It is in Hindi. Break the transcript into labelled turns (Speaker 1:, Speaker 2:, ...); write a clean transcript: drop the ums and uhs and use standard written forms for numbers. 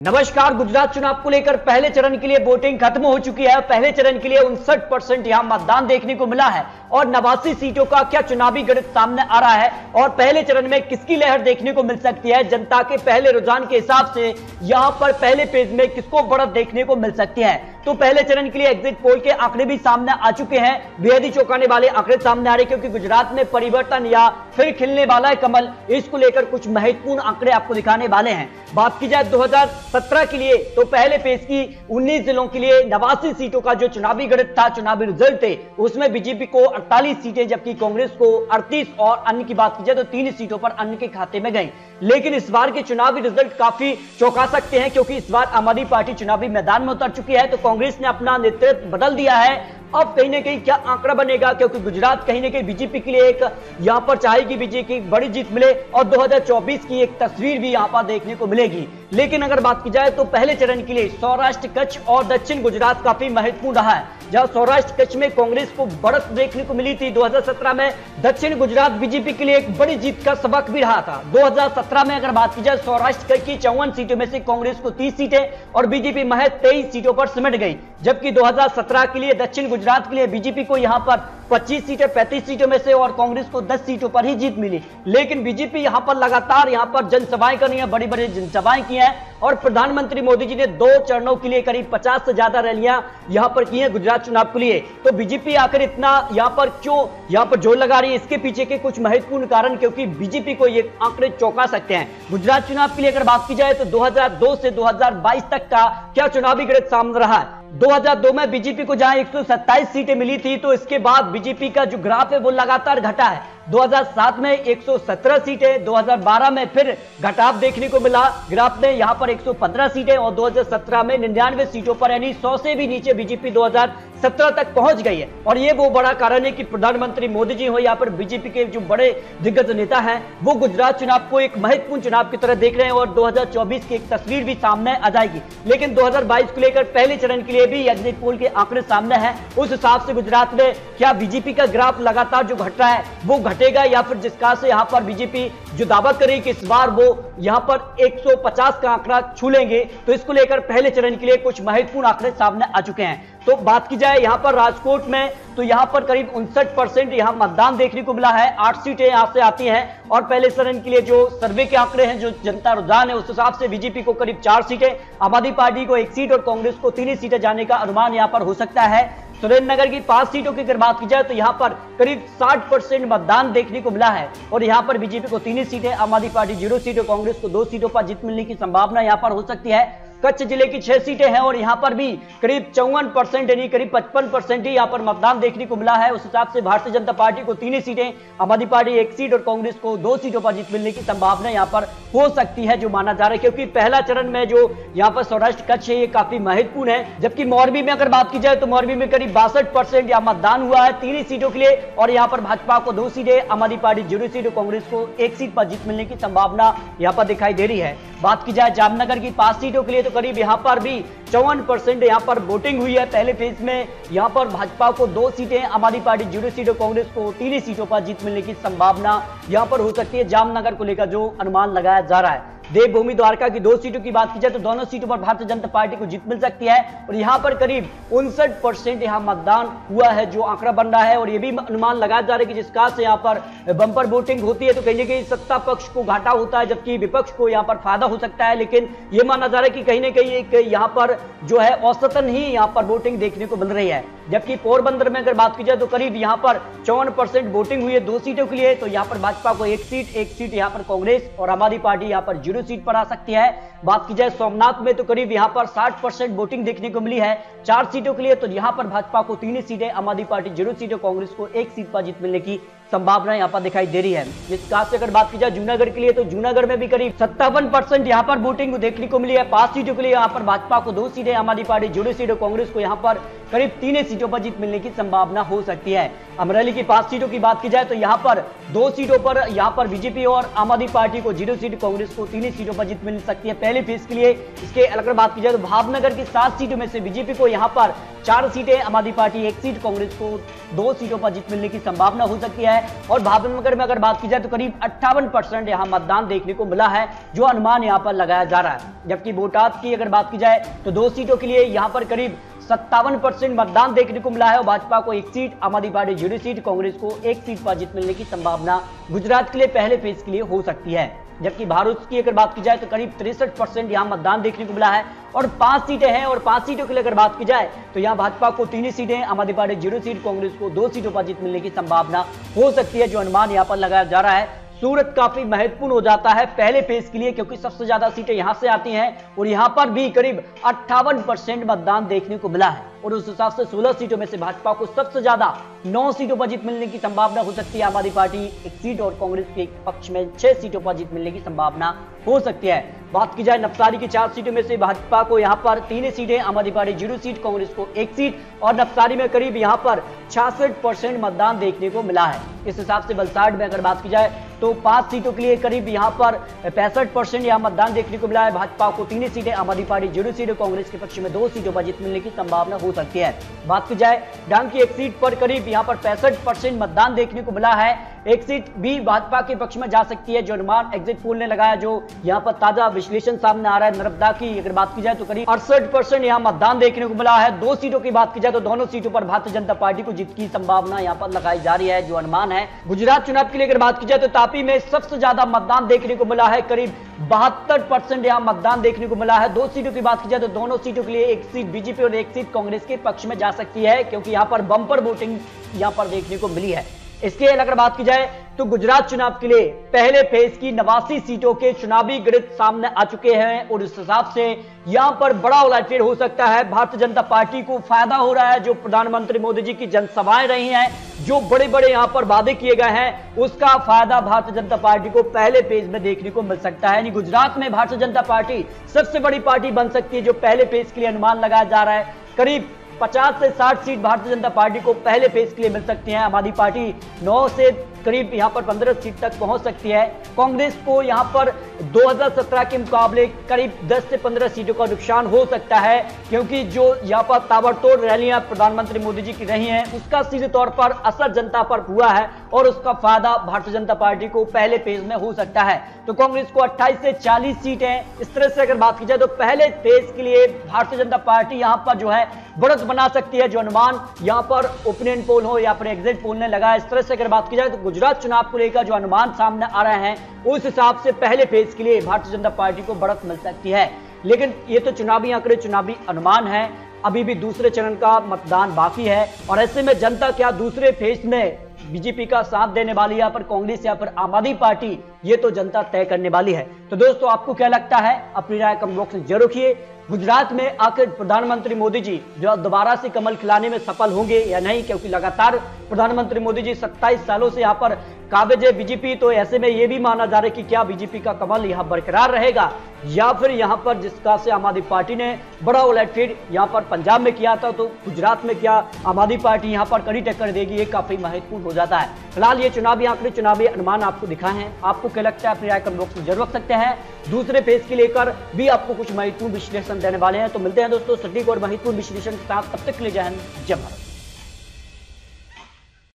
Speaker 1: नमस्कार। गुजरात चुनाव को लेकर पहले चरण के लिए वोटिंग खत्म हो चुकी है। पहले चरण के लिए 59% यहां मतदान देखने को मिला है और 89 सीटों का क्या चुनावी गणित सामने आ रहा है और पहले चरण में किसकी लहर देखने को मिल सकती है। जनता के पहले रुझान के हिसाब से यहां पर पहले पेज में किसको बढ़त देखने को मिल सकती है। तो पहले चरण के लिए एग्जिट पोल के आंकड़े भी सामने आ चुके हैं। बेहद ही चौंकाने वाले आंकड़े सामने आ रहे हैं क्योंकि गुजरात में परिवर्तन या फिर खिलने वाला है कमल, इसको लेकर कुछ महत्वपूर्ण आंकड़े आपको दिखाने वाले हैं। बात की जाए 2017 के लिए तो पहले फेज की 19 जिलों के लिए 89 सीटों का जो चुनावी गणित था, चुनावी रिजल्ट थे, उसमें बीजेपी को 48 सीटें जबकि कांग्रेस को 38 और अन्य की बात की जाए तो 3 सीटों पर अन्य के खाते में गई। लेकिन इस बार के चुनावी रिजल्ट काफी चौंका सकते हैं क्योंकि इस बार आम आदमी पार्टी चुनावी मैदान में उतर चुकी है। तो कांग्रेस ने अपना नेतृत्व बदल दिया है। अब कहीं ना कहीं क्या आंकड़ा बनेगा क्योंकि गुजरात कहीं ना कहीं बीजेपी के लिए एक यहां पर चाहेगी बीजेपी की बड़ी जीत मिले और 2024 की एक तस्वीर भी यहां पर देखने को मिलेगी। लेकिन अगर बात की जाए तो पहले चरण के लिए सौराष्ट्र, कच्छ और दक्षिण गुजरात काफी महत्वपूर्ण रहा है। जहां सौराष्ट्र कच्छ में कांग्रेस को बढ़त देखने को मिली थी 2017 में, दक्षिण गुजरात बीजेपी के लिए एक बड़ी जीत का सबक भी रहा था। 2017 में अगर बात की जाए सौराष्ट्र कच्छ की 54 सीटों में से कांग्रेस को 30 सीटें और बीजेपी महज 23 सीटों पर सिमट गई, जबकि 2017 के लिए दक्षिण गुजरात के लिए बीजेपी को यहां पर 25 सीटें 35 सीटों में से और कांग्रेस को 10 सीटों पर ही जीत मिली। लेकिन बीजेपी यहां पर लगातार यहां पर जनसभाएं करनी है, बड़ी बड़ी जनसभाएं की हैं और प्रधानमंत्री मोदी जी ने 2 चरणों के लिए करीब 50 से ज्यादा रैलियां यहां पर की हैं गुजरात चुनाव के लिए। तो बीजेपी आखिर इतना यहां पर क्यों यहां पर जोर लगा रही है, इसके पीछे के कुछ महत्वपूर्ण कारण क्योंकि बीजेपी को ये आंकड़े चौंका सकते हैं। गुजरात चुनाव के लिए अगर बात की जाए तो 2002 से 2022 तक का क्या चुनावी गणित सामने रहा है। 2002 में बीजेपी को जहां 127 सीटें मिली थी तो इसके बाद बीजेपी का जो ग्राफ है वो लगातार घटा है। 2007 में 117 सीटें, 2012 में फिर घटाव देखने को मिला ग्राफ में, यहां पर 115 सीटें और 2017 में 99 सीटों पर यानी 100 से भी नीचे बीजेपी 2017 तक पहुंच गई है। और ये वो बड़ा कारण है कि प्रधानमंत्री मोदी जी हो या फिर बीजेपी के जो बड़े दिग्गज नेता हैं वो गुजरात चुनाव को एक महत्वपूर्ण चुनाव की तरह देख रहे हैं और 2024 की एक तस्वीर भी सामने आ जाएगी। लेकिन 2022 को लेकर पहले चरण के लिए भी एग्जिट पोल के आंकड़े सामने हैं। उस हिसाब से गुजरात में क्या बीजेपी का ग्राफ लगातार जो घट रहा है वो घटेगा या फिर जिसका से यहां पर बीजेपी जो दावा करेगी कि इस बार वो यहां पर 150 का आंकड़ा छू लेंगे। तो इसको लेकर पहले चरण के लिए कुछ महत्वपूर्ण आंकड़े सामने आ चुके हैं। तो बात की जाए यहां पर राजकोट में तो यहां पर करीब 59% यहां मतदान देखने को मिला है, 8 सीटें यहां से आती हैं और पहले चरण के लिए जो सर्वे के आंकड़े हैं, जो जनता रुझान है, उस हिसाब से बीजेपी को करीब 4 सीटें, आम आदमी पार्टी को 1 सीट और कांग्रेस को 3 सीटें जाने का अनुमान यहां पर हो सकता है। सुरेंद्रनगर की 5 सीटों की अगर बात की जाए तो यहां पर करीब 60% मतदान देखने को मिला है और यहां पर बीजेपी को 3 सीटें, आम आदमी पार्टी 0 सीट और कांग्रेस को 2 सीटों पर जीत मिलने की संभावना यहां पर हो सकती है। कच्छ जिले की 6 सीटें हैं और यहां पर भी करीब 54% यानी करीब 55% ही यहां पर मतदान देखने को मिला है। उस हिसाब से भारतीय जनता पार्टी को 3 सीटें, आम आदमी पार्टी 1 सीट और कांग्रेस को 2 सीटों पर जीत मिलने की संभावना यहां पर हो सकती है जो माना जा रहा है क्योंकि पहला चरण में जो यहां पर सौराष्ट्र कच्छ है ये काफी महत्वपूर्ण है। जबकि मोरबी में अगर बात की जाए तो मोरबी में करीब 62% यहां मतदान हुआ है 3 सीटों के लिए और यहां पर भाजपा को 2 सीटें, आम आदमी पार्टी 0 सीट और कांग्रेस को 1 सीट पर जीत मिलने की संभावना यहां पर दिखाई दे रही है। बात की जाए जामनगर की 5 सीटों के लिए तो करीब यहां पर भी 54% यहां पर वोटिंग हुई है। पहले फेज में यहां पर भाजपा को 2 सीटें, आम आदमी पार्टी 0 सीट और कांग्रेस को 3 सीटों पर जीत मिलने की संभावना यहां पर हो सकती है जामनगर को लेकर जो अनुमान लगाया जा रहा है। देवभूमि द्वारका की 2 सीटों की बात की जाए तो दोनों सीटों पर भारतीय जनता पार्टी को जीत मिल सकती है और यहां पर करीब 59% यहां मतदान हुआ है जो आंकड़ा बन रहा है और यह भी अनुमान लगाया जा रहा है कि जिसका से यहां पर बंपर वोटिंग होती है तो कहीं ना कहीं सत्ता पक्ष को घाटा होता है जबकि विपक्ष को यहां पर फायदा हो सकता है। लेकिन यह माना जा रहा है कि कहीं ना कहीं एक यहां पर जो है औसतन ही यहां पर वोटिंग देखने को मिल रही है। जबकि पोरबंदर में अगर बात की जाए तो करीब यहां पर 54% वोटिंग हुई है 2 सीटों के लिए तो यहां पर भाजपा को 1 सीट यहां पर कांग्रेस और आम आदमी पार्टी यहां पर 0 सीट पर आ सकती है। बात की जाए सोमनाथ में तो करीब यहां पर 60% वोटिंग देखने को मिली है 4 सीटों के लिए तो यहां पर भाजपा को 3 सीटें, आम आदमी पार्टी 0 सीट और कांग्रेस को 1 सीट पर जीत मिलने की संभावना यहां पर दिखाई दे रही है। इस खास से अगर बात की जाए जूनागढ़ के लिए तो जूनागढ़ में भी करीब 57% यहां पर वोटिंग देखने को मिली है। 5 सीटों के लिए यहां पर भाजपा को 2 सीटें, आम आदमी पार्टी 0 सीट और कांग्रेस को यहां पर करीब 3 सीटों पर जीत मिलने की संभावना हो सकती है। अमरेली की 5 सीटों की बात की जाए तो यहां पर 2 सीटों पर यहां पर बीजेपी और आम आदमी पार्टी को 0 सीट, कांग्रेस को 3 सीटों पर जीत मिल सकती है पहले फेज के लिए। इसके अगर बात की जाए तो भावनगर की 7 सीटों में से बीजेपी को यहां पर 4 सीटें, आम आदमी पार्टी 1 सीट, कांग्रेस को 2 सीटों पर जीत मिलने की संभावना हो सकती है। है। और भावनगर में अगर बात की जाए तो करीब 58% यहां मतदान देखने को मिला है, जो अनुमान यहां पर लगाया जा रहा है। जबकि बोटाद की अगर बात की जाए तो 2 सीटों के लिए यहां पर करीब 57% मतदान देखने को मिला है और भाजपा को 1 सीट, आम आदमी पार्टी 0 सीट, कांग्रेस को 1 सीट पर जीत मिलने की संभावना गुजरात के लिए पहले फेज के लिए हो सकती है। जबकि भारत की अगर बात की जाए तो करीब 63% यहां मतदान देखने को मिला है और 5 सीटें हैं। और 5 सीटों के लिए अगर बात की जाए तो यहां भाजपा को 3 सीटें, आम आदमी पार्टी 0 सीट, कांग्रेस को 2 सीटों पर जीत मिलने की संभावना हो सकती है, जो अनुमान यहां पर लगाया जा रहा है। सूरत काफी महत्वपूर्ण हो जाता है पहले फेज के लिए, क्योंकि सबसे ज्यादा सीटें यहां से आती हैं और यहां पर भी करीब 58% मतदान देखने को मिला है और उस हिसाब से 16 सीटों में से भाजपा को सबसे ज्यादा 9 सीटों पर जीत मिलने की संभावना हो सकती है। आम आदमी पार्टी 1 सीट और कांग्रेस के पक्ष में 6 सीटों पर जीत मिलने की संभावना हो सकती है। बात की जाए नवसारी की 4 सीटों में से भाजपा को यहां पर 3 सीटें, आम आदमी पार्टी 0 सीट, कांग्रेस को 1 सीट और नवसारी में करीब यहां पर 66% मतदान देखने को मिला है। इस हिसाब से वलसाड में अगर बात की जाए तो 5 सीटों के लिए करीब यहां पर 65% यहां मतदान देखने को मिला है। भाजपा को 3 सीटें, आम आदमी पार्टी 0 सीट, कांग्रेस के पक्ष में 2 सीटों पर जीत मिलने की संभावना हो सकती है। बात की जाए डांग की 1 सीट पर करीब यहां पर 65% मतदान देखने को मिला है। 1 सीट भी भाजपा के पक्ष में जा सकती है, जो अनुमान एग्जिट पोल ने लगाया, जो यहां पर ताजा विश्लेषण सामने आ रहा है। नर्मदा की अगर बात की जाए तो करीब 68% यहां मतदान देखने को मिला है। 2 सीटों की बात की जाए तो दोनों सीटों पर भारतीय जनता पार्टी को जीत की संभावना यहां पर लगाई जा रही है, जो अनुमान है। गुजरात चुनाव के लिए अगर बात की जाए तो तापी में सबसे ज्यादा मतदान देखने को मिला है, करीब 72% यहां मतदान देखने को मिला है। 2 सीटों की बात की जाए तो दोनों सीटों के लिए 1 सीट बीजेपी और 1 सीट कांग्रेस के पक्ष में जा सकती है, क्योंकि यहां पर बम्पर वोटिंग यहां पर देखने को मिली है। इसके अगर बात की जाए तो गुजरात चुनाव के लिए पहले फेज की 89 सीटों के चुनावी गणित सामने आ चुके हैं और इस हिसाब से यहां पर बड़ा उलटफेर हो सकता है। भारतीय जनता पार्टी को फायदा हो रहा है, जो प्रधानमंत्री मोदी जी की जनसभाएं रही हैं, जो बड़े बड़े यहां पर वादे किए गए हैं, उसका फायदा भारतीय जनता पार्टी को पहले फेज में देखने को मिल सकता है। यानी गुजरात में भारतीय जनता पार्टी सबसे बड़ी पार्टी बन सकती है, जो पहले फेज के लिए अनुमान लगाया जा रहा है। करीब 50 से 60 सीट भारतीय जनता पार्टी को पहले फेज के लिए मिल सकती है। आम आदमी पार्टी 9 से करीब यहां पर 15 सीट तक पहुंच सकती है। कांग्रेस को यहां पर 2017 के मुकाबले करीब 10 से 15 सीटों का नुकसान हो सकता है, क्योंकि जो यहां पर ताबड़तोड़ रैलियां प्रधानमंत्री मोदी जी की रही हैं, उसका सीधे तौर पर असर जनता पर हुआ है और उसका फायदा भारतीय जनता पार्टी को पहले फेज में हो सकता है। तो कांग्रेस को 28 से 40 सीटें, इस तरह से अगर बात की जाए तो पहले फेज के लिए भारतीय जनता पार्टी यहां पर जो है बढ़त बना सकती है, जो अनुमान यहां पर ओपिनियन पोल हो या फिर एग्जिट पोल ने लगाया। इस तरह से अगर बात की जाए तो गुजरात चुनाव को लेकर जो अनुमान सामने आ रहे हैं, उस हिसाब से पहले फेज के लिए भारतीय जनता पार्टी को बढ़त मिल सकती है। लेकिन ये तो चुनावी आंकड़े, चुनावी अनुमान है, अभी भी दूसरे चरण का मतदान बाकी है और ऐसे में जनता क्या दूसरे फेज में बीजेपी का साथ देने वाली है या फिर कांग्रेस या फिर आम आदमी पार्टी, ये तो जनता तय करने वाली है। तो दोस्तों, आपको क्या लगता है? अपनी राय कमेंट बॉक्स में जरूर रखिए। गुजरात में आखिर प्रधानमंत्री मोदी जी जो दोबारा से कमल खिलाने में सफल होंगे या नहीं, क्योंकि लगातार प्रधानमंत्री मोदी जी 27 सालों से यहां पर काबिज है बीजेपी, तो ऐसे में यह भी माना जा रहा है कि क्या बीजेपी का कमल यहां बरकरार रहेगा या फिर यहां पर जिसका से आम आदमी पार्टी ने बड़ा उलटफेर यहां पर पंजाब में किया था, तो गुजरात में क्या आम आदमी पार्टी यहां पर कड़ी टक्कर देगी, ये काफी महत्वपूर्ण हो जाता है। फिलहाल ये चुनावी आंकड़े, चुनावी अनुमान आपको दिखाए हैं। आपको क्या लगता है? अपनी राय कमेंट बॉक्स में जरूर रख सकते हैं। दूसरे फेज के लेकर भी आपको कुछ महत्वपूर्ण विश्लेषण देने वाले हैं। तो मिलते हैं दोस्तों सटीक और महत्वपूर्ण विश्लेषण के साथ, तब तक के लिए जय हिंद, जय भारत।